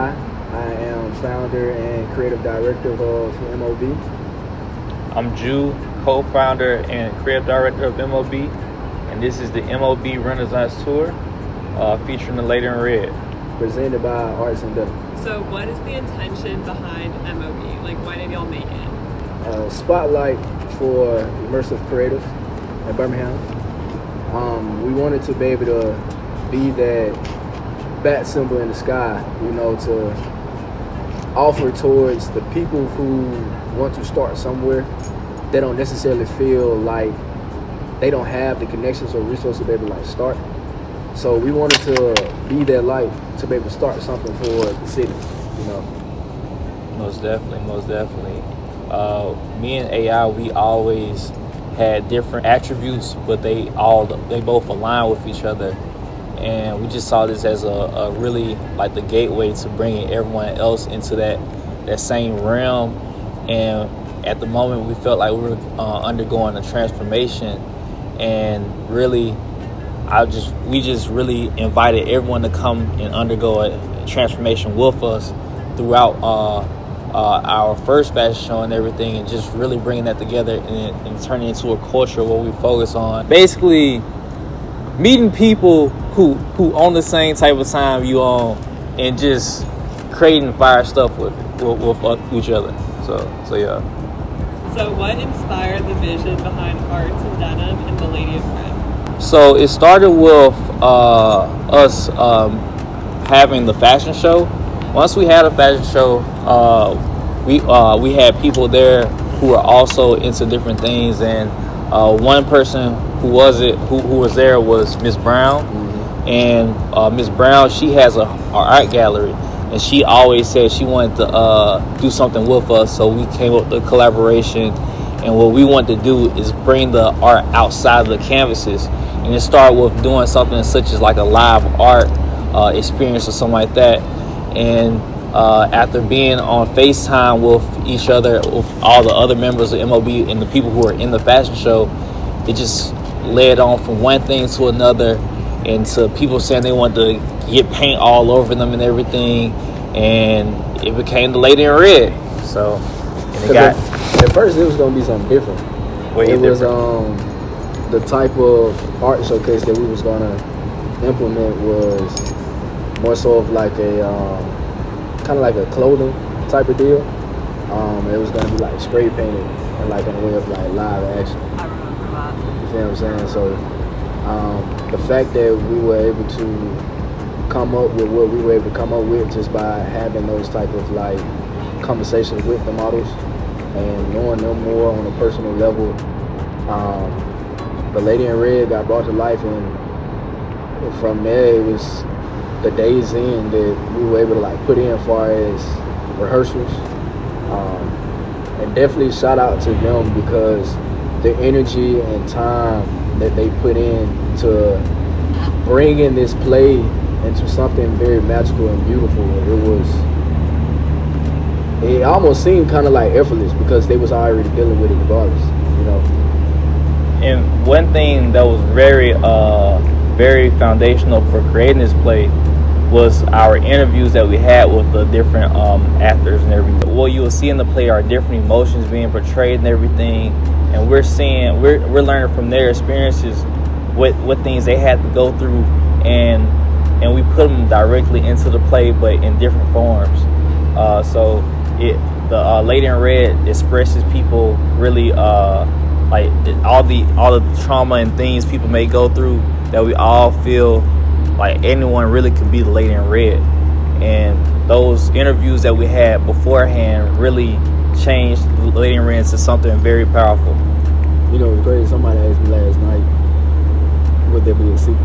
A.I. I am founder and creative director of M.O.B. I'm Ju, co-founder and creative director of M.O.B. And this is the M.O.B Renaissance Tour featuring the Lady in Red. Presented by Art Denim. So what is the intention behind M.O.B? Like, why did y'all make it? Spotlight for immersive creatives in Birmingham. We wanted to be able to be that bat symbol in the sky, to offer towards the people who want to start somewhere. They don't necessarily feel like they don't have the connections or resources to be able to start. So we wanted to be that light to be able to start something for the city, Most definitely. Me and AI, we always had different attributes, but they both align with each other. And we just saw this as a really like the gateway to bringing everyone else into that same realm. And at the moment, we felt like we were undergoing a transformation, and really, we just really invited everyone to come and undergo a transformation with us throughout our first fashion show and everything, and just really bringing that together and turning it into a culture where we focus on basically meeting people who on the same type of time you on, and just creating fire stuff with each other. So yeah. So what inspired the vision behind Art Denim and the Lady in Red? So it started with us having the fashion show. Once we had a fashion show, we had people there who were also into different things, and one person who was there was Miss Brown. Mm-hmm. And Miss Brown, she has a art gallery, and she always said she wanted to do something with us. So we came up with the collaboration, and what we want to do is bring the art outside of the canvases. And it started with doing something such as like a live art experience or something like that. And after being on FaceTime with each other, with all the other members of M.O.B and the people who are in the fashion show, it just led on from one thing to another, and to people saying they wanted to get paint all over them and everything, and it became the Lady in Red. So, and it got... At first, it was going to be something different. It was the type of art showcase that we was going to implement was more so of like a kind of like a clothing type of deal. It was going to be like spray painted and like in a way of like live action. I remember that. You feel what I'm saying? So the fact that we were able to come up with what we were able to come up with just by having those type of like conversations with the models and knowing them more on a personal level, the Lady in Red got brought to life, and from there it was the days in that we were able to like put in as far as rehearsals, and definitely shout out to them because the energy and time that they put in to bringing this play into something very magical and beautiful. It almost seemed kind of like effortless because they was already dealing with it regardless, And one thing that was very very foundational for creating this play was our interviews that we had with the different actors and everything. What you will see in the play are different emotions being portrayed and everything, and we're learning from their experiences what things they had to go through, and we put them directly into the play, but in different forms. So the Lady in Red expresses people really like all the trauma and things people may go through, that we all feel like anyone really could be the Lady in Red. And those interviews that we had beforehand really changed the Lady in Red into something very powerful. It was crazy. Somebody asked me last night, would there be a sequel?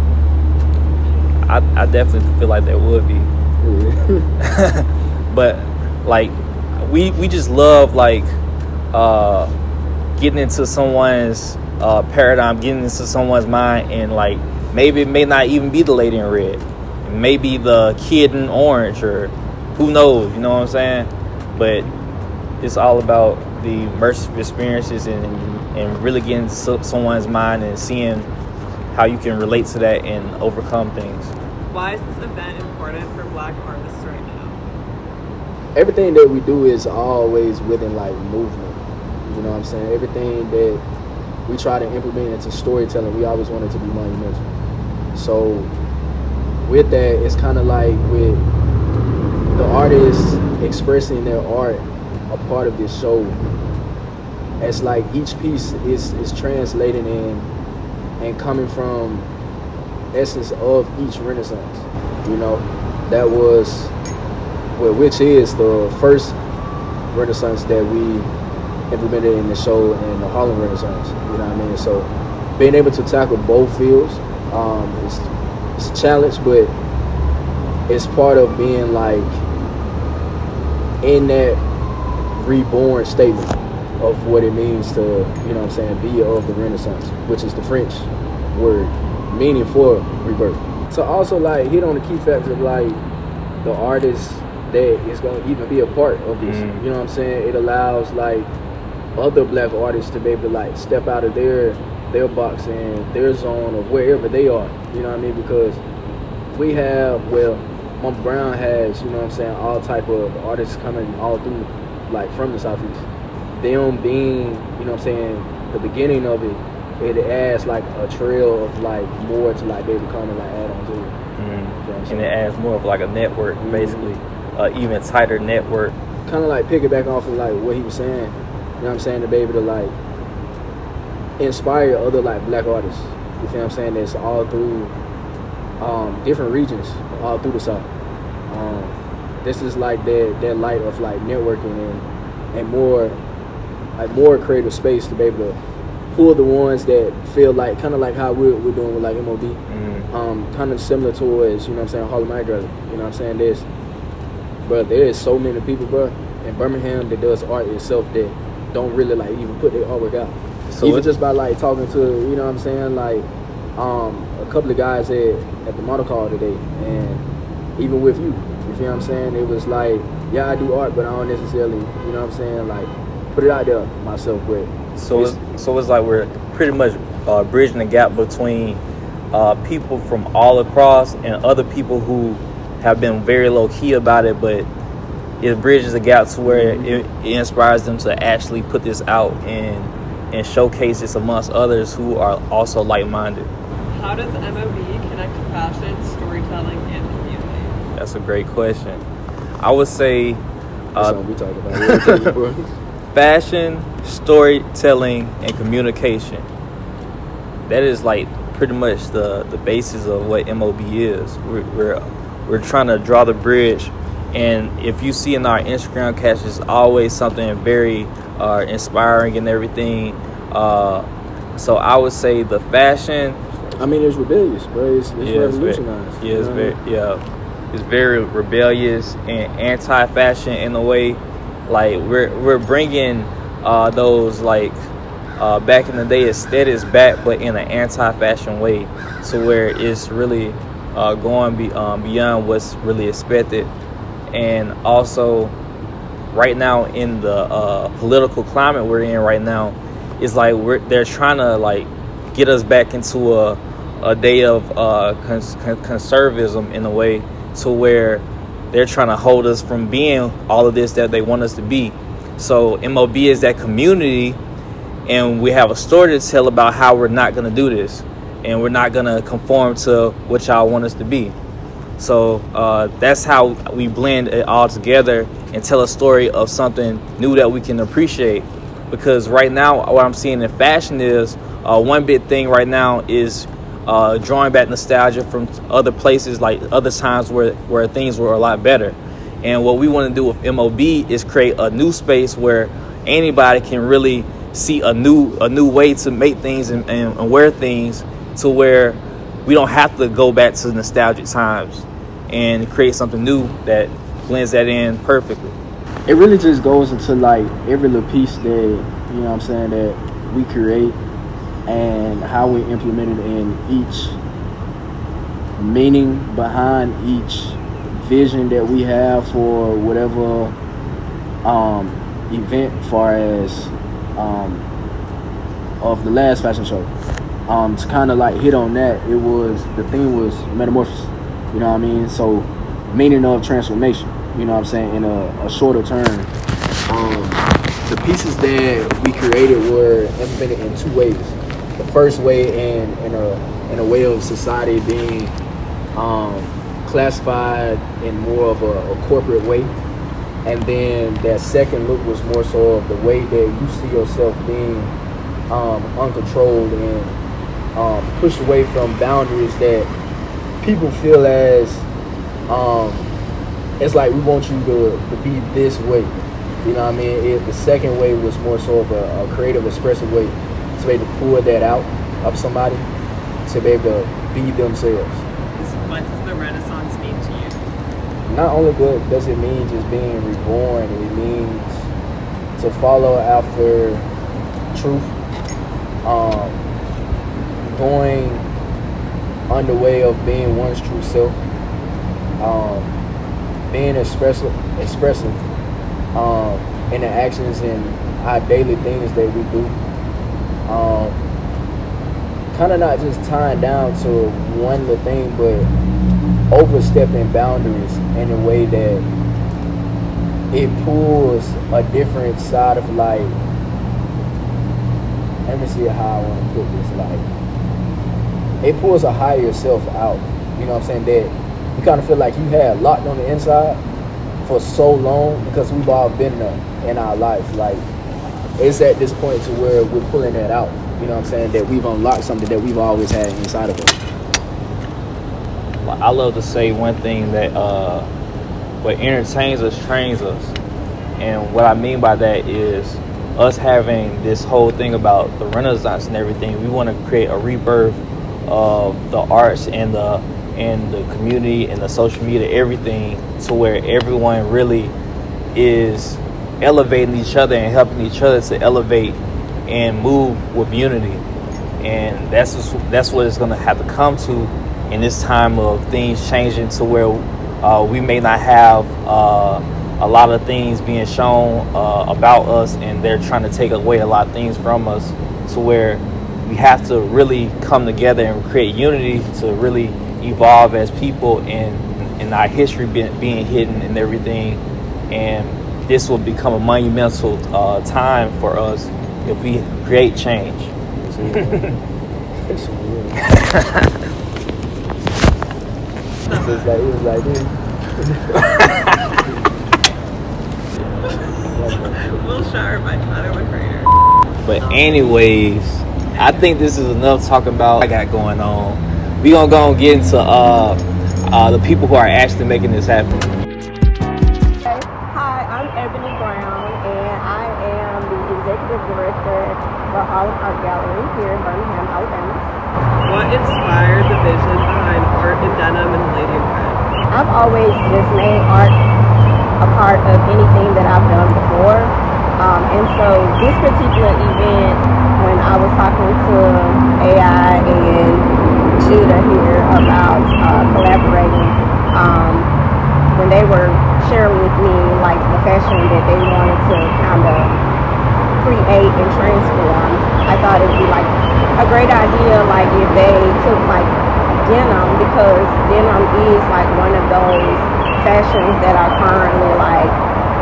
I definitely feel like there would be. Yeah. But like we just love like getting into someone's paradigm, getting into someone's mind, and like maybe it may not even be the Lady in Red. It may be the kid in orange, or who knows, you know what I'm saying? But it's all about the immersive experiences and really getting into someone's mind and seeing how you can relate to that and overcome things. Why is this event important for Black artists right now? everything that we do is always within like movement. You know what I'm saying? Everything that we try to implement into storytelling, we always want it to be monumental. So with that, it's kind of like with the artists expressing their art, a part of this show. It's like each piece is translating and coming from essence of each Renaissance. You know, that was, well, which is the first Renaissance that we implemented in the show in the Harlem Renaissance. You know what I mean? So being able to tackle both fields, it's a challenge, but it's part of being like in that reborn statement of what it means to, you know what I'm saying, be of the Renaissance, which is the French word meaning for rebirth. To also like hit on the key facts of like the artist that is going to even be a part of this. You know what I'm saying? It allows like other black artists to be able to like step out of their box and their zone of wherever they are. You know what I mean? Because we have, well, M.O.B Brown has, you know what I'm saying, all type of artists coming all through, like from the Southeast. Them being, you know what I'm saying, the beginning of it, it adds like a trail of like more to like be able to come and like add on to it. You know and it adds more of like a network, basically, even tighter network. Kind of like piggyback off of like what he was saying, you know what I'm saying, to be able to like inspire other like black artists. You feel what I'm saying? That's all through different regions, all through the South. This is like that light of like networking and more creative space to be able to pull the ones that feel like kind of like how we're doing with like M.O.B. Kind of similar towards, you know what I'm saying, Harlem Art Gallery. You know what I'm saying? There is so many people, bro, in Birmingham that does art itself that don't really like even put their artwork out. So even just by like talking to, you know what I'm saying, like a couple of guys at the model call today, and even with you feel what I'm saying, it was like, yeah, I do art, but I don't necessarily, you know what I'm saying, like put it out there myself. But so it's like we're pretty much bridging the gap between people from all across and other people who have been very low key about it, but it bridges the gap to where it inspires them to actually put this out and showcase this amongst others who are also like-minded. How does M.O.B connect to fashion, storytelling, and community? That's a great question. I would say that's what we talk about. fashion, storytelling, and communication. That is like pretty much the basis of what M.O.B is. We're trying to draw the bridge, and if you see in our Instagram captions, it's always something very inspiring and everything. So I would say the fashion. I mean, it's rebellious, bro. It's revolutionized. It's very rebellious and anti-fashion in a way. Like we're bringing those like back in the day aesthetics back, but in an anti-fashion way, so where it's really going beyond what's really expected. And also, right now in the political climate we're in right now, it's like they're trying to like get us back into a day of conservatism in a way, to where they're trying to hold us from being all of this that they want us to be. So M.O.B is that community, and we have a story to tell about how we're not going to do this, and we're not going to conform to what y'all want us to be. So that's how we blend it all together and tell a story of something new that we can appreciate. Because right now, what I'm seeing in fashion is one big thing right now is drawing back nostalgia from other places, like other times where things were a lot better. And what we want to do with M.O.B is create a new space where anybody can really see a new way to make things and wear things, to where we don't have to go back to nostalgic times, and create something new that blends that in perfectly. It really just goes into like every little piece that, you know what I'm saying, that we create, and how we implement it in each meaning behind each vision that we have for whatever event, far as of the last fashion show. To kind of like hit on that, the theme was metamorphosis, you know what I mean? So meaning of transformation. you know what I'm saying, in a shorter term. The pieces that we created were implemented in two ways. The first way in a way of society being classified in more of a corporate way. And then that second look was more so of the way that you see yourself being uncontrolled and pushed away from boundaries that people feel as it's like we want you to be this way. You know what I mean? The second way was more so of a creative, expressive way to be able to pull that out of somebody, to be able to be themselves. What does the Renaissance mean to you? Not only does it mean just being reborn, it means to follow after truth, going on the way of being one's true self, being expressive in the actions and our daily things that we do. Kind of not just tying down to one little thing, but overstepping boundaries in a way that it pulls a different side of, like, let me see how I want to put this, like, it pulls a higher self out, you know what I'm saying, that you kind of feel like you had locked on the inside for so long because we've all been there in our life. Like, it's at this point to where we're pulling that out, you know what I'm saying, that we've unlocked something that we've always had inside of us. Well, I love to say one thing that what entertains us trains us, and what I mean by that is us having this whole thing about the Renaissance and everything. We want to create a rebirth of the arts and the community and the social media, everything, to where everyone really is elevating each other and helping each other to elevate and move with unity. And that's what it's going to have to come to in this time of things changing, to where we may not have a lot of things being shown about us, and they're trying to take away a lot of things from us, to where we have to really come together and create unity to really evolve as people, and our history being hidden and everything. And this will become a monumental time for us if we create change. It was like this. Will Sharp, I thought it was greater. But anyways, I think this is enough talking about what I got going on. We gonna go and get into the people who are actually making this happen. Hi, I'm Ebone Brown, and I am the Executive Director for Harlem Art Gallery here in Birmingham, Alabama. What inspired the vision behind Art Denim and the Lady in Red? I've always just made art a part of anything that I've done before. And so this particular event, when I was talking to AI and Judah here about collaborating, when they were sharing with me like the fashion that they wanted to kind of create and transform, I thought it would be like a great idea, like if they took like denim, because denim is like one of those fashions that are currently like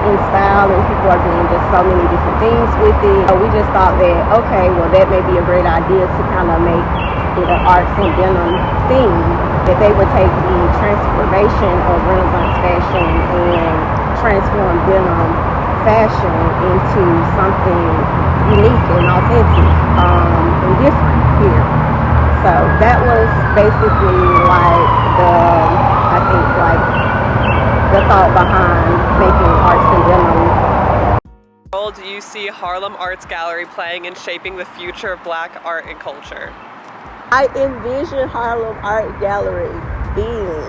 in style, and people are doing just so many different things with it. So we just thought that, okay, well, that may be a great idea to kind of make it an arts and denim theme, that they would take the transformation of Renaissance fashion and transform denim fashion into something unique and authentic and different here. So that was basically like the thought behind making arts and denim. What role do you see Harlem Arts Gallery playing in shaping the future of Black art and culture? I envision Harlem Art Gallery being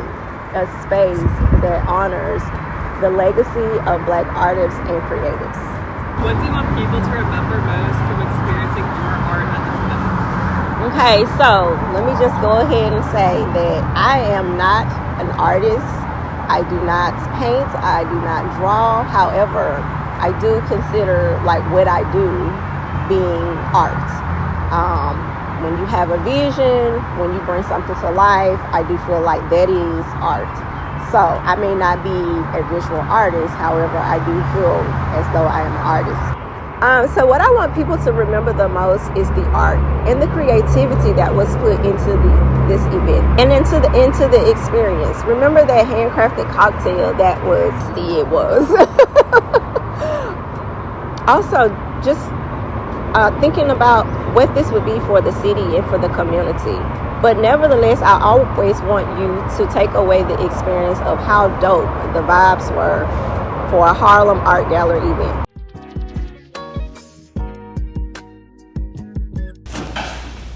a space that honors the legacy of Black artists and creatives. What do you want people to remember most from experiencing your art at this event? Okay, so let me just go ahead and say that I am not an artist. I do not paint, I do not draw. However, I do consider like what I do being art. When you have a vision, when you bring something to life, I do feel like that is art. So I may not be a visual artist, however, I do feel as though I am an artist. So what I want people to remember the most is the art and the creativity that was put into this event and into the experience. Remember that handcrafted cocktail that was it was. Also, just thinking about what this would be for the city and for the community. But nevertheless, I always want you to take away the experience of how dope the vibes were for a Harlem Art Gallery event.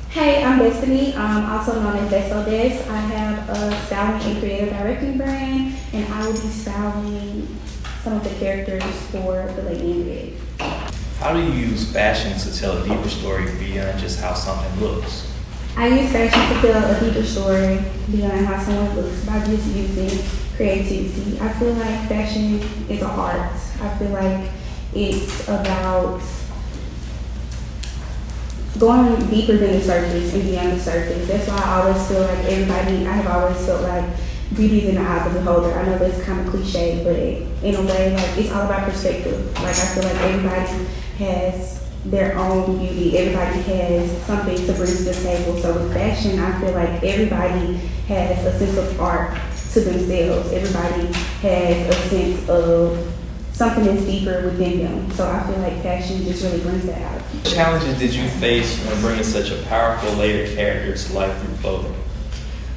Hey, I'm Destiny, also known as Des. I have a styling and creative directing brand, and I will be styling some of the characters for the Lady in Red. How do you use fashion to tell a deeper story beyond just how something looks? I use fashion to tell a deeper story beyond how someone looks by just using creativity. I feel like fashion is an art. I feel like it's about going deeper than the surface and beyond the surface. That's why I always feel like I have always felt like beauty is in the eye of the beholder. I know that's kind of cliche, but in a way, like, it's all about perspective. Like, I feel like everybody has their own beauty. Everybody has something to bring to the table. So with fashion, I feel like everybody has a sense of art to themselves. Everybody has a sense of something that's deeper within them. So I feel like fashion just really brings that out. What challenges did you face when bringing such a powerful layered character to life through clothing?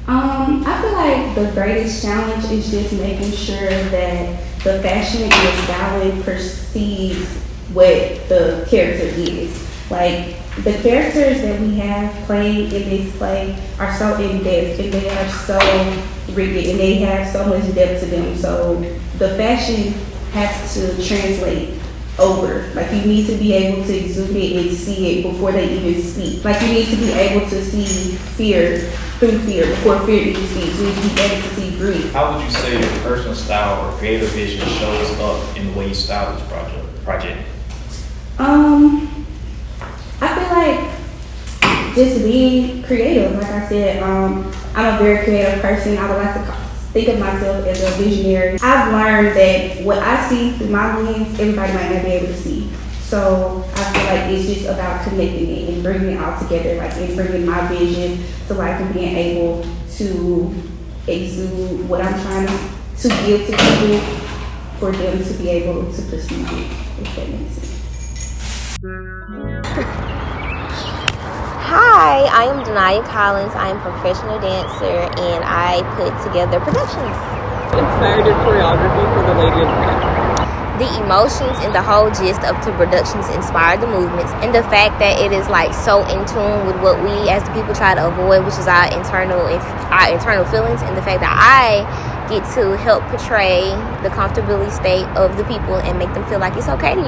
I feel like the greatest challenge is just making sure that the fashion and the styling perceives what the character is. Like, the characters that we have playing in this play are so in-depth, and they are so rigid, and they have so much depth to them. So the fashion has to translate over. Like, you need to be able to exude it and see it before they even speak. Like, you need to be able to see fear through fear before fear even speaks. You need to be able to see grief. How would you say your personal style or creative vision shows up in the way you style this project? I feel like just being creative. Like I said, I'm a very creative person. I would like to think of myself as a visionary. I've learned that what I see through my lens, everybody might not be able to see. So I feel like it's just about connecting it and bringing it all together, like, and bringing my vision to life and being able to exude what I'm trying to give to people for them to be able to perceive it, if that makes sense. Hi, I am Dani'ya Collins. I am a professional dancer and I put together productions. Inspired your choreography for the Lady in Red? The emotions and the whole gist of the productions inspired the movements, and the fact that it is like so in tune with what we as the people try to avoid, which is our internal feelings, and the fact that I get to help portray the comfortability state of the people and make them feel like it's okay to,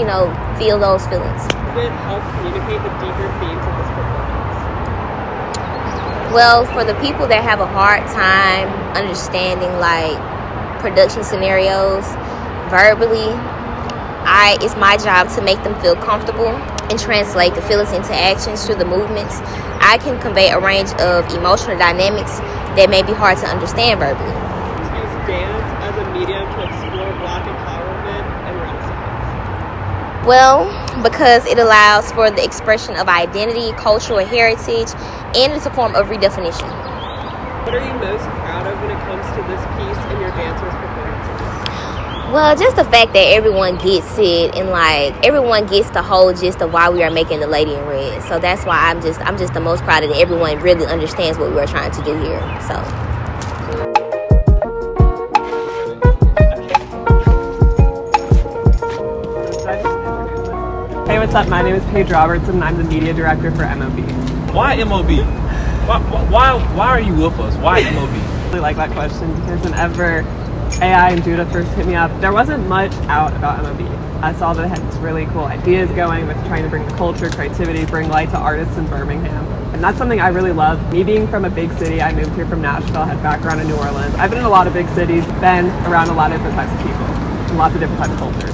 feel those feelings. Did it help communicate the deeper themes of this performance? Well, for the people that have a hard time understanding like production scenarios verbally, it's my job to make them feel comfortable and translate the feelings into actions through the movements. I can convey a range of emotional dynamics that may be hard to understand verbally. Use dance as a medium to explore Black empowerment and Renaissance. Well, because it allows for the expression of identity, cultural heritage, and it's a form of redefinition. What are you most proud of when it comes to this piece and your dancers' performances? Well, just the fact that everyone gets it and like everyone gets the whole gist of why we are making the Lady in Red. So that's why I'm just the most proud that everyone really understands what we are trying to do here. So. Hey, what's up? My name is Paige Robertson and I'm the media director for M.O.B. Why M.O.B? Why are you with us? Why M.O.B? I really like that question because whenever A.I and Judah first hit me up, there wasn't much out about M.O.B. I saw that it had some really cool ideas going with trying to bring the culture, creativity, bring light to artists in Birmingham. And that's something I really love. Me being from a big city, I moved here from Nashville, had background in New Orleans. I've been in a lot of big cities, been around a lot of different types of people, and lots of different types of cultures.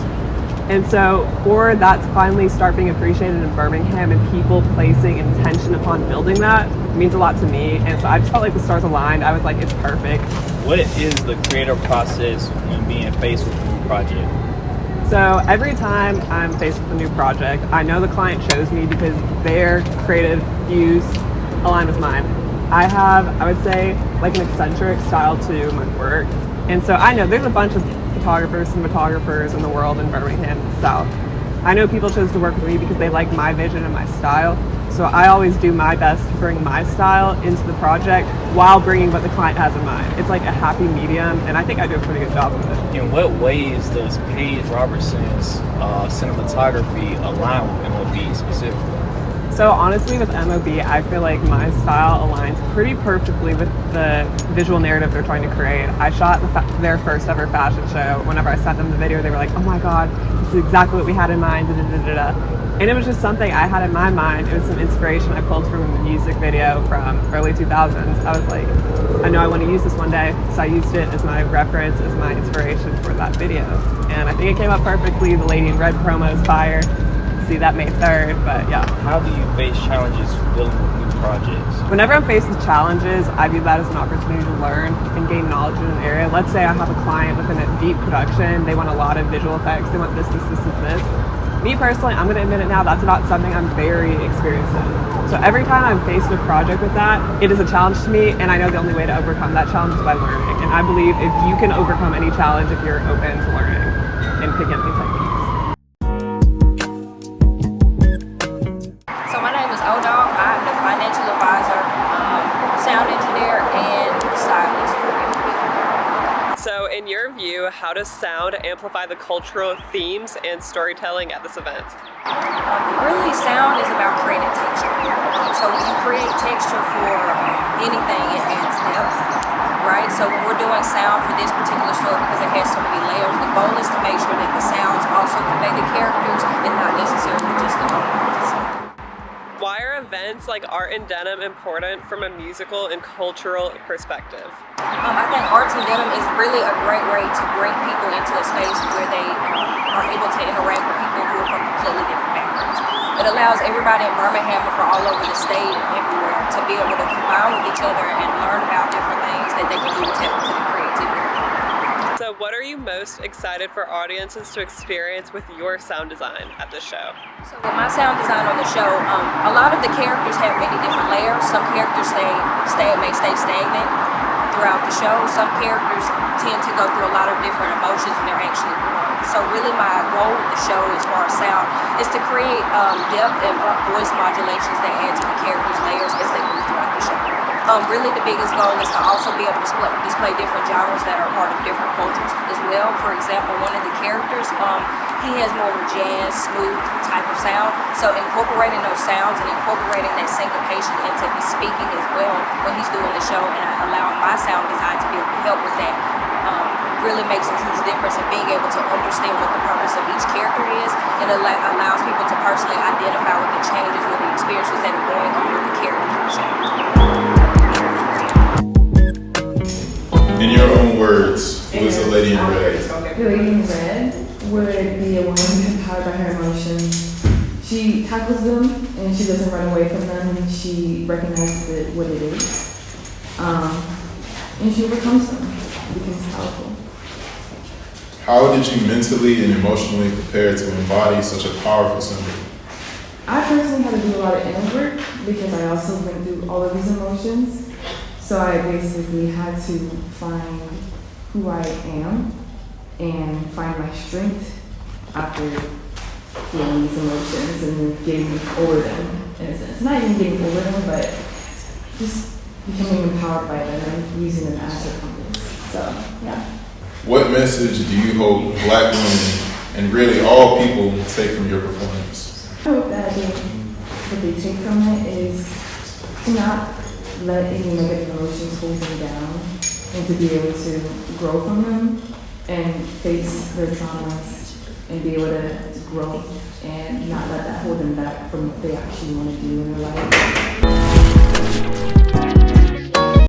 And so for that to finally start being appreciated in Birmingham and people placing intention upon building that, it means a lot to me. And so I just felt like the stars aligned. I was like, it's perfect. What is the creative process when being faced with a new project? So every time I'm faced with a new project, I know the client chose me because their creative views align with mine. I have, I would say, like an eccentric style to my work. And so I know there's a bunch of photographers, cinematographers in the world in Birmingham South. I know people chose to work with me because they like my vision and my style. So I always do my best to bring my style into the project while bringing what the client has in mind. It's like a happy medium, and I think I do a pretty good job of it. In what ways does Paige Robertson's cinematography align with M.O.B specifically? So honestly, with M.O.B, I feel like my style aligns pretty perfectly with the visual narrative they're trying to create. I shot their first ever fashion show. Whenever I sent them the video, they were like, "Oh my God, this is exactly what we had in mind." And it was just something I had in my mind. It was some inspiration I pulled from a music video from early 2000s. I was like, I know I want to use this one day, so I used it as my reference, as my inspiration for that video. And I think it came up perfectly. The Lady in Red promo is fire. See that May 3rd, but yeah. How do you face challenges dealing with new projects? Whenever I'm faced with challenges, I view that as an opportunity to learn and gain knowledge in an area. Let's say I have a client within a deep production, they want a lot of visual effects, they want this, this, this, and this. Me personally, I'm going to admit it now, that's not something I'm very experienced in. So every time I'm faced with a project with that, it is a challenge to me, and I know the only way to overcome that challenge is by learning. And I believe if you can overcome any challenge if you're open to learning and picking up new techniques. So my name is O-Dog. I'm the financial advisor, sound engineer, and stylist for M.O.B. So in your view, how does sound amplify the cultural themes and storytelling at this event? Really, sound is about creating texture. So when you create texture for anything, it adds depth, right? So when we're doing sound for this particular story, because it has so many layers, the goal is to make sure that the sounds also convey the characters and not necessarily just the moments. Why are events like Art and Denim important from a musical and cultural perspective? I think Art and Denim is really a great way to bring people into a space where they are able to interact with people who are from completely different backgrounds. It allows everybody in Birmingham or all over the state and everywhere to be able to combine with each other and learn about different things that they can do to tap into their creativity. So what are you most excited for audiences to experience with your sound design at this show? So with my sound design on the show, a lot of the characters have many different layers. Some characters may stay stagnant throughout the show. Some characters tend to go through a lot of different emotions when they're actually growing. So really my goal with the show as far as sound is to create depth and voice modulations that add to the characters' layers as they move throughout the show. Really the biggest goal is to also be able to display different genres that are part of different cultures as well. For example, one of the characters, he has more of a jazz, smooth type of sound. So incorporating those sounds and incorporating that syncopation into his speaking as well when he's doing the show and allowing my sound design to be able to help with that really makes a huge difference in being able to understand what the purpose of each character is, and it allows people to personally identify with the changes or the experiences that are going on with the characters in the show. In your own words, who is the Lady in Red? The Lady in Red would be a woman empowered by her emotions. She tackles them and she doesn't run away from them, and she recognizes what it is. And she overcomes them, becomes powerful. How did you mentally and emotionally prepare to embody such a powerful symbol? I personally had to do a lot of inner work because I also went through all of these emotions. So I basically had to find who I am and find my strength after feeling these emotions and then getting over them, in a sense. Not even getting over them, but just becoming empowered by them and using them as a compass. So, yeah. What message do you hope Black women and really all people take from your performance? I hope that what they take from it is to not let any negative emotions hold them down and to be able to grow from them and face their traumas and be able to grow and not let that hold them back from what they actually want to do in their life.